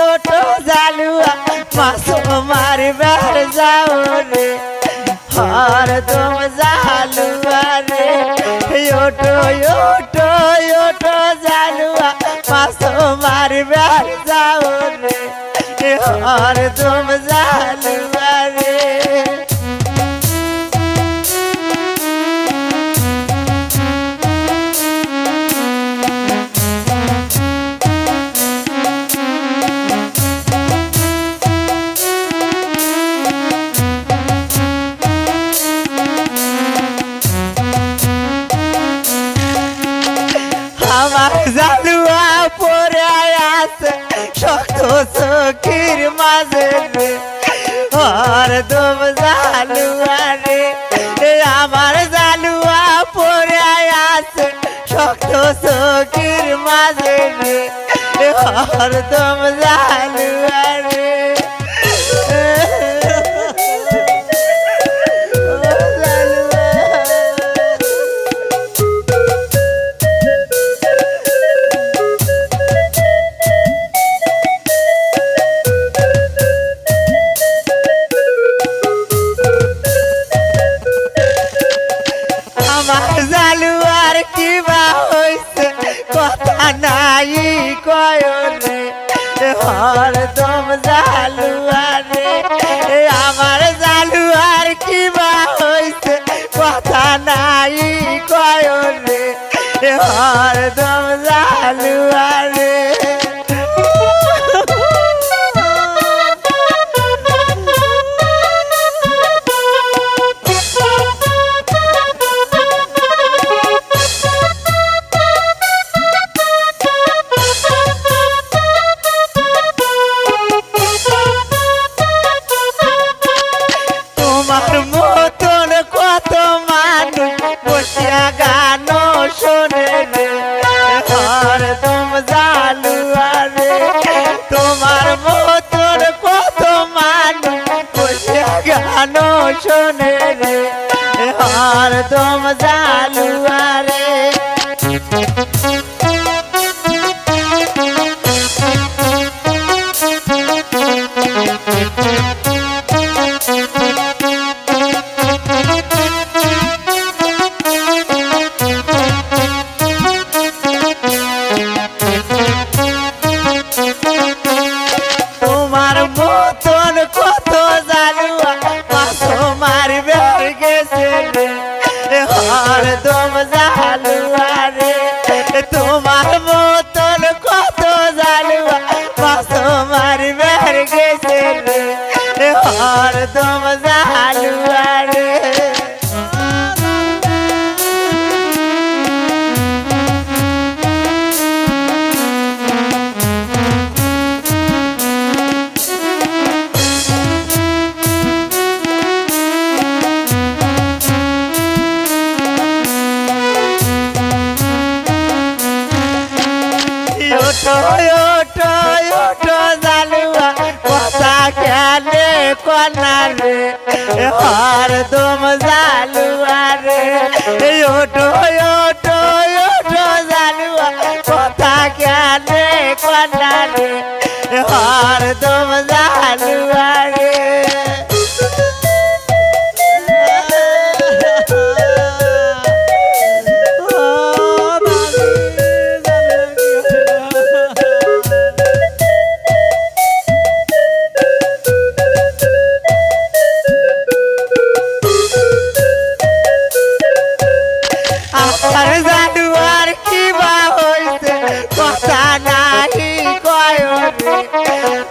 auto जालुआ मासो मारबार जाओ रे हर दम जालुआ रे ओटो जालुआ मासो मारबार जाओ रे हर दम जालुआ रे আমার জালুয়া পরে আছে শক্ত চোখের মাঝে রে হর দম জালুয়া রে আমার জালুয়া পরে আছে শক্ত চোখের মাঝে রে হর দম জালুয়া রে আমার জালুয়ার কিবা হইছে কথা নাই কয় রে হর দম জালুয়া রে আমার জালুয়ার কিবা হইছে কথা নাই কয় রে হর দম জালুয়া রে তোমার মতন কত মানুষ বসিয়া গান শোনে রে হর দম জালুয়া রে তোমার মতন কত মানুষ বসিয়া গান শোনে রে হর দম জালুয়া রে তোমার মতন কত জালুয়া মাসো মারবার গেছে রে হর দম জালুয়া রে তোমার মতন কত জালুয়া মাসো মারবার গেছে রে হর দম জালুয়া রে ওটো জালুয়া কথা খেলে কনা রে হর দম জালুয়া রে ওটো জালুয়া কথা খেলে কনা রে হর দম জালুয়া রে আমার জালুয়ার কিবা হইছে কথা নাই কয় রে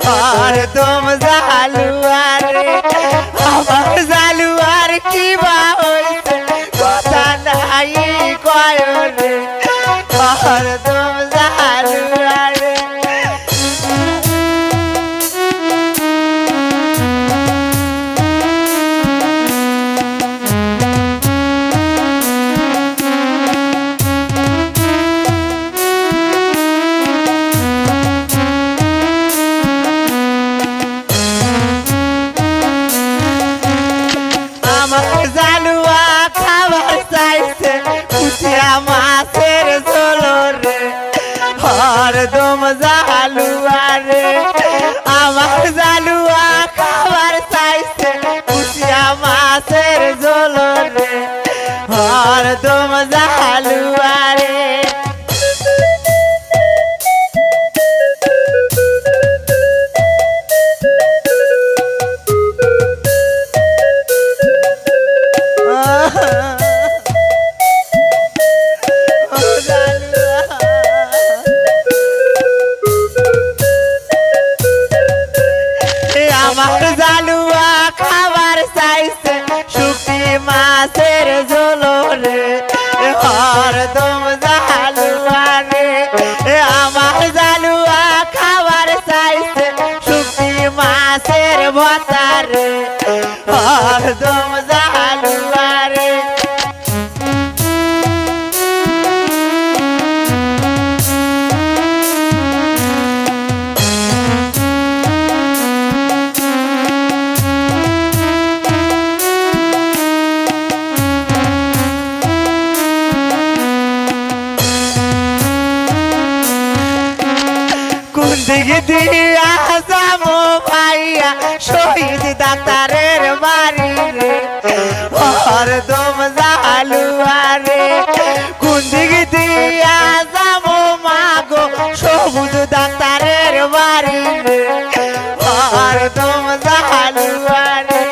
হর দম জালুয়া রে আমার জালুয়ার কিবা হইছে কথা নাই কয় রে হর দম জালুয়া রে হরদম জালুয়া রে আমার জালুয়া খাবার চাইছে কুচিয়া মাছের ঝোল রে হরদম জালুয়া রে আমার জালুয়া খাবার চাইছে শুকি মাছের ঝোল রে হরদম জালুয়া রে আমার জালুয়া খাবার চাইছে শুকি মাছের ভর্তা রে হরদম জালুয়া রে দিকে দিয়া যাবো ভাইয়া শহীদ ডাক্তারের বাড়ি রে হরদম জালুয়া রে কোন দিকে দিয়া যাবো মাগো সবুজ ডাক্তারের বাড়ি রে হরদম জালুয়া রে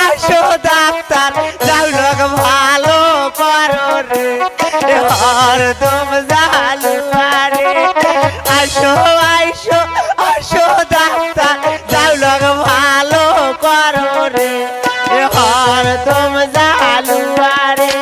আসো ডাক্তার জালুক ভালো করো রে হরদম জালুয়া রে আসো আসো আসো ডাক্তার জালুক ভালো করো রে হরদম জালুয়া রে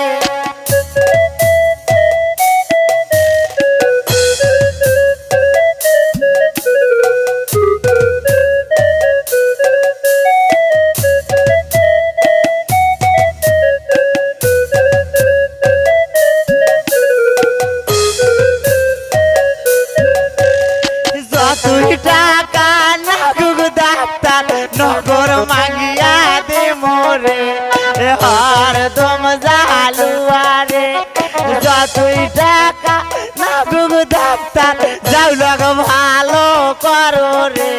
নগর মাগিয়া দে মোরে হরদম জালুয়া রে যতই টাকা নাগুক ডাক্তার জালুক ভালো করো রে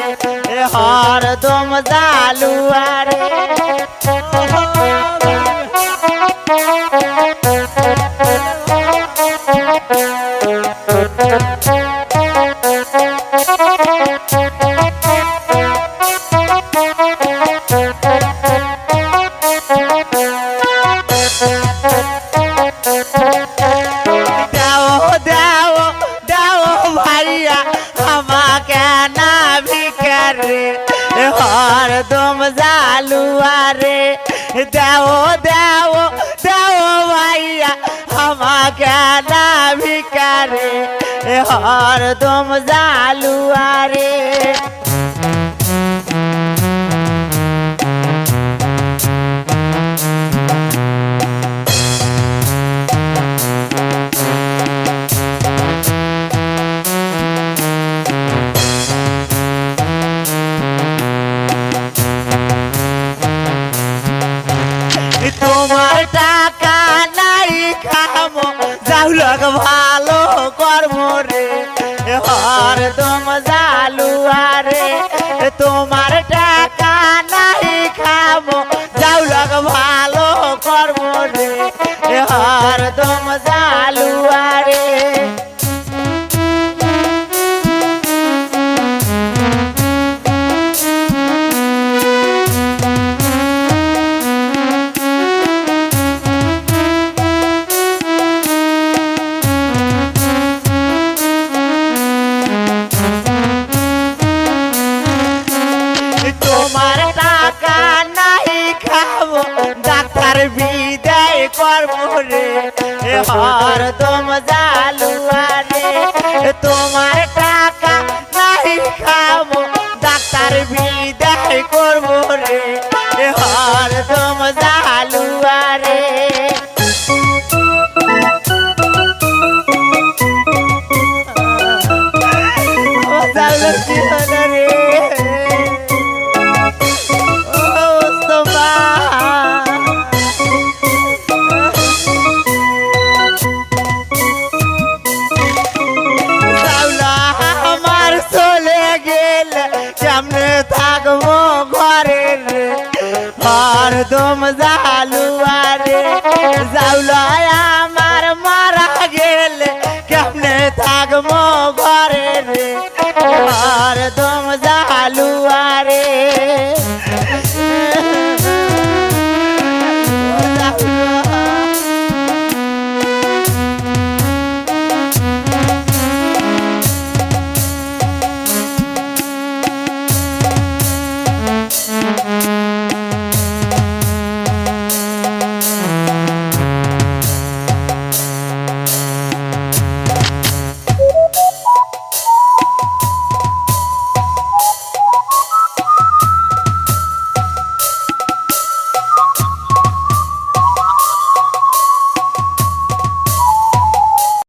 হরদম জালুয়া রে হরদম জালুয়া রে দেও দেও দেও ভাইয়া আমাকে না ভিকারে হরদম জালুয়া রে তোমার টাকা নাই খাবো জালুক ভালো করবো রে হরদম জালুয়া রে তোমার টাকা নাই খাবো জালুক ভালো করবো রে হরদম জালুয়া রে তোমার টাকা নাই খাবো ডাক্তার বিদায় করবো রে হরদম জালুয়া রে তোমার টাকা নাই খাবো ডাক্তার বিদায় করবো রে হরদম জালুয়া রে জালুর কি হলো রে ও তোমা আমার চলে গেল কেমনে থাকবো ঘরের হরদম জালুয়া রে জাউলা আমার মারা গেল কেমনে থাকবো ঘরের হরদম জালুয়া রে